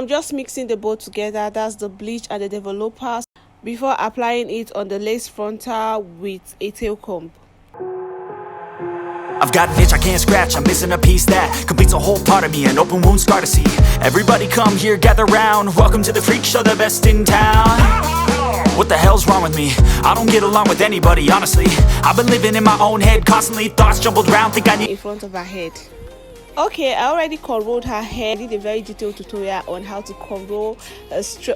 I'm just mixing the both together, that's the bleach and the developers, before applying it on the lace frontal with a tail comb. I've got an itch I can't scratch, I'm missing a piece that completes a whole part of me, an open wound scar to see. Everybody come here, gather round, welcome to the freak show, the best in town. What the hell's wrong with me? I don't get along with anybody, honestly. I've been living in my own head, constantly thoughts jumbled round, think I need in front of her head. Okay, I already cornrowed her hair. I did a very detailed tutorial on how to cornrow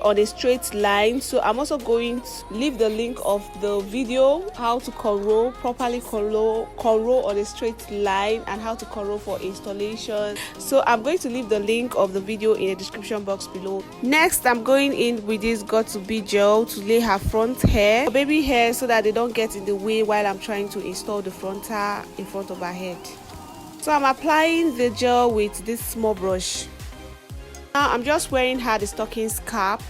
on a straight line, so I'm also going to leave the link of the video how to properly cornrow on a straight line and how to cornrow for installation. So I'm going to leave the link of the video in the description box below. Next, I'm going in with this got to be gel to lay her front hair, baby hair, so that they don't get in the way while I'm trying to install the frontal in front of her head. So I'm applying the gel with this small brush. Now I'm just wearing her the stockings cap.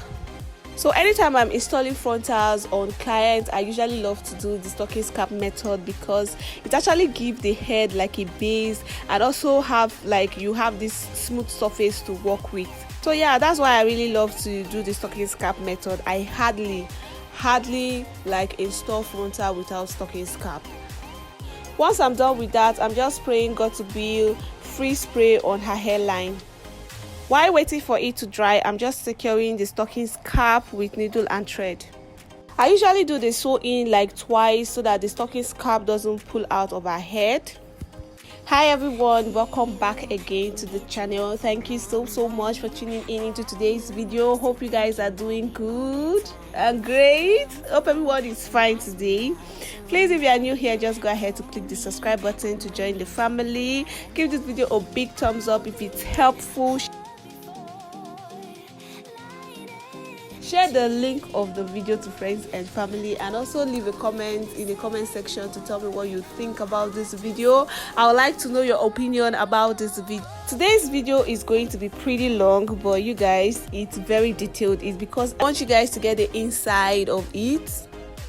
So anytime I'm installing frontals on clients, I usually love to do the stockings cap method because it actually gives the head like a base and also have like you have this smooth surface to work with. So yeah, that's why I really love to do the stockings cap method. I hardly like install frontal without stockings cap. Once I'm done with that, I'm just spraying got to be free spray on her hairline. While waiting for it to dry, I'm just securing the stockings cap with needle and thread. I usually do the sew in like twice so that the stockings cap doesn't pull out of her head. Hi everyone, welcome back again to the channel. Thank you so much for tuning in into today's video. Hope you guys are doing good and great. Hope everyone is fine today. Please, if you are new here, just go ahead to click the subscribe button to join the family. Give this video a big thumbs up if it's helpful. Share the link of the video to friends and family, and also leave a comment in the comment section to tell me what you think about this video. I would like to know your opinion about this video. Today's video is going to be pretty long, but you guys, it's very detailed. It's because I want you guys to get the inside of it.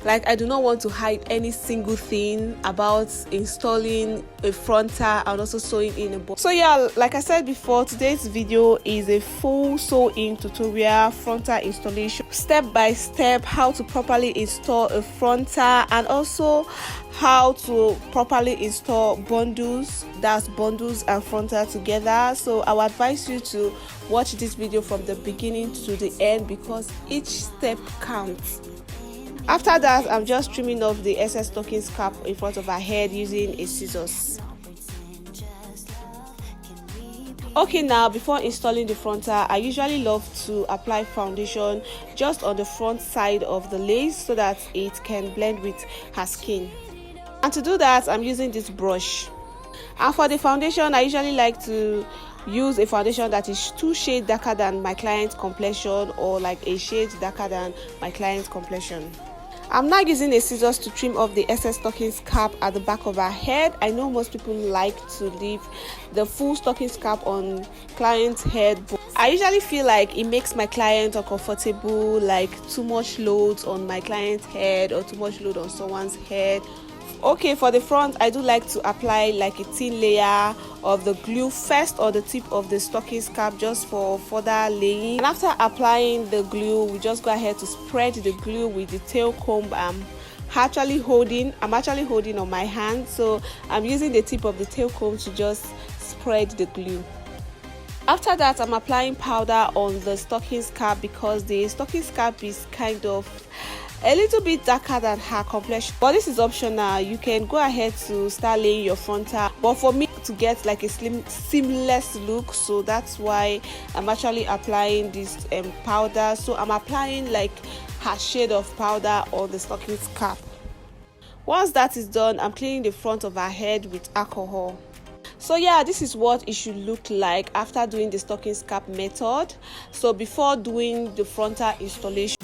Like, I do not want to hide any single thing about installing a frontal and also sewing in a bow. So yeah, like I said before, today's video is a full sew-in tutorial frontal installation, step by step, how to properly install a frontal and also how to properly install bundles, that's bundles and frontal together. So I would advise you to watch this video from the beginning to the end because each step counts. After that, I'm just trimming off the excess stockings cap in front of her head using a scissors. Okay, now before installing the frontal, I usually love to apply foundation just on the front side of the lace so that it can blend with her skin. And to do that, I'm using this brush. And for the foundation, I usually like to use a foundation that is 2 shades darker than my client's complexion or like a shade darker than my client's complexion. I'm now using a scissors to trim off the excess stockings cap at the back of her head. I know most people like to leave the full stockings cap on client's head, but I usually feel like it makes my client uncomfortable, like too much load on my client's head or too much load on someone's head. Okay, for the front, I do like to apply like a thin layer of the glue first on the tip of the stockings cap just for further laying. And after applying the glue, we just go ahead to spread the glue with the tail comb. I'm actually holding on my hand, so I'm using the tip of the tail comb to just spread the glue. After that, I'm applying powder on the stockings cap because the stockings cap is kind of a little bit darker than her complexion, but this is optional. You can go ahead to start laying your frontal, but for me to get like a seamless look, so that's why I'm actually applying this powder. So I'm applying like her shade of powder on the stockings cap. Once that is done, I'm cleaning the front of her head with alcohol. So yeah, this is what it should look like after doing the stockings cap method. So before doing the frontal installation,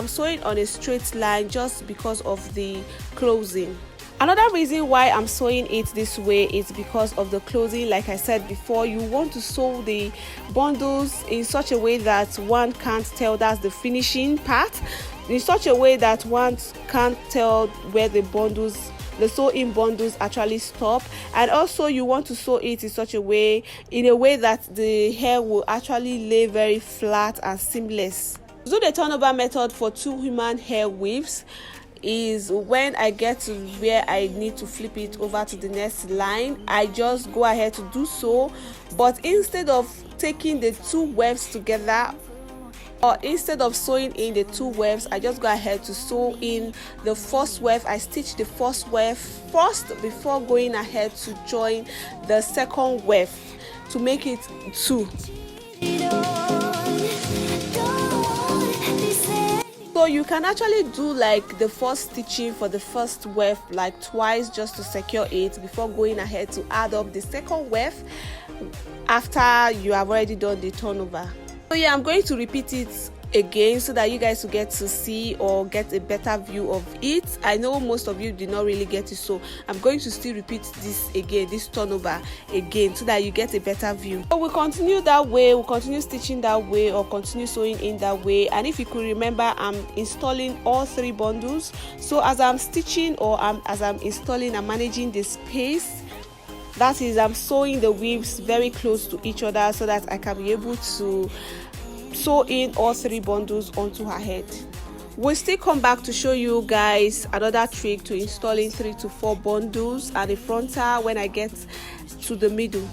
I'm sewing on a straight line just because of the closing. Another reason why I'm sewing it this way is because of the closing. Like I said before, you want to sew the bundles in such a way that one can't tell that's the finishing part, in such a way that one can't tell where the sewing bundles actually stop. And also you want to sew it in such a way, that the hair will actually lay very flat and seamless. To do the turnover method for 2 human hair weaves is when I get to where I need to flip it over to the next line, I just go ahead to do so. But instead of taking the 2 wefts together, or instead of sewing in the 2 wefts, I just go ahead to sew in the first weft. I stitch the first weft first before going ahead to join the second weft to make it 2. So you can actually do like the first stitching for the first weft like twice just to secure it before going ahead to add up the second weft after you have already done the turnover. So yeah, I'm going to repeat it again so that you guys will get to see or get a better view of it. I know most of you did not really get it, so I'm going to still repeat this again, this turnover again, so that you get a better view. So we'll continue that way, we'll continue stitching that way, or continue sewing in that way. And if you could remember, I'm installing all 3 bundles. So as I'm stitching or as I'm installing, I'm managing the space. That is, I'm sewing the weaves very close to each other so that I can be able to sew in all 3 bundles onto her head. We'll still come back to show you guys another trick to installing 3 to 4 bundles and a frontal when I get to the middle.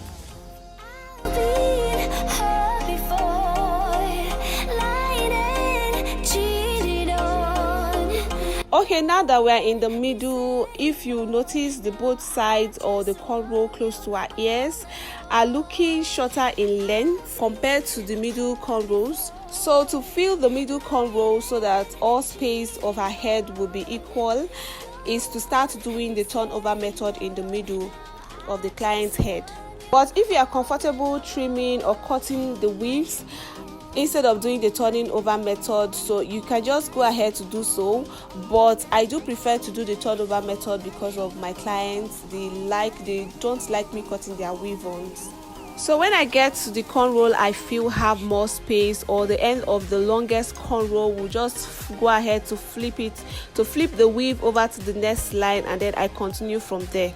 Okay, now that we're in the middle, if you notice the both sides or the cornrow close to our ears are looking shorter in length compared to the middle cornrows. So to fill the middle cornrow so that all space of her head will be equal is to start doing the turnover method in the middle of the client's head. But if you are comfortable trimming or cutting the weaves instead of doing the turning over method, so you can just go ahead to do so. But I do prefer to do the turnover method because of my clients. They don't like me cutting their weave ons. So when I get to the cornrow I feel have more space, or the end of the longest cornrow, will just go ahead to flip the weave over to the next line, and then I continue from there.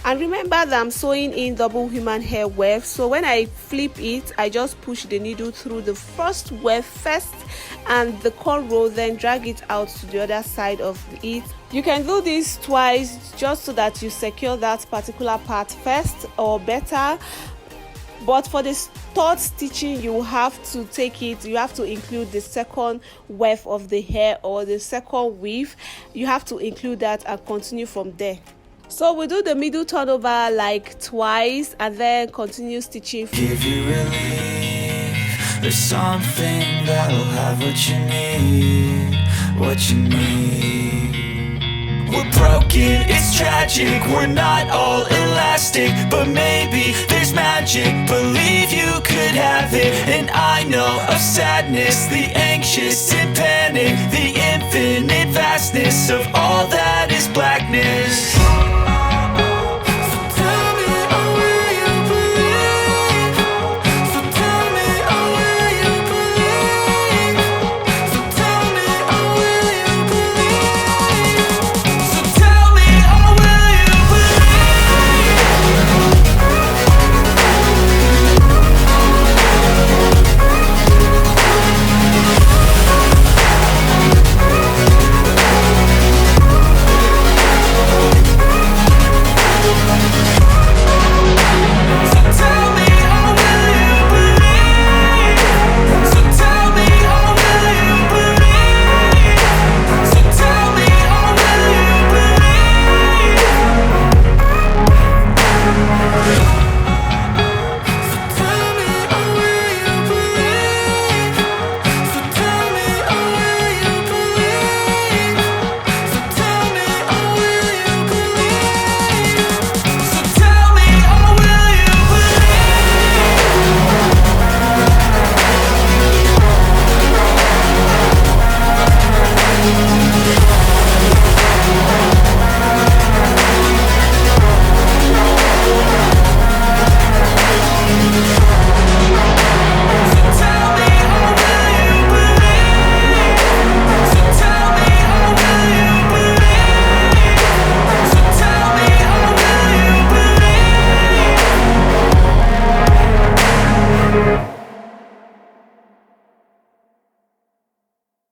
And remember that I'm sewing in double human hair weft, so when I flip it, I just push the needle through the first weft first and the cornrow, then drag it out to the other side of it. You can do this twice just so that you secure that particular part first, or better. But for the 3rd stitching, you have to include the second weft of the hair, or the second weave. You have to include that and continue from there. So we do the middle turnover like twice and then continue stitching. Give you relief. There's something that'll have what you need. We're broken, it's tragic, we're not all elastic, but maybe there's magic. Believe you could have it, and I know of sadness, the anxious and panic, the infinite vastness of all that is blackness.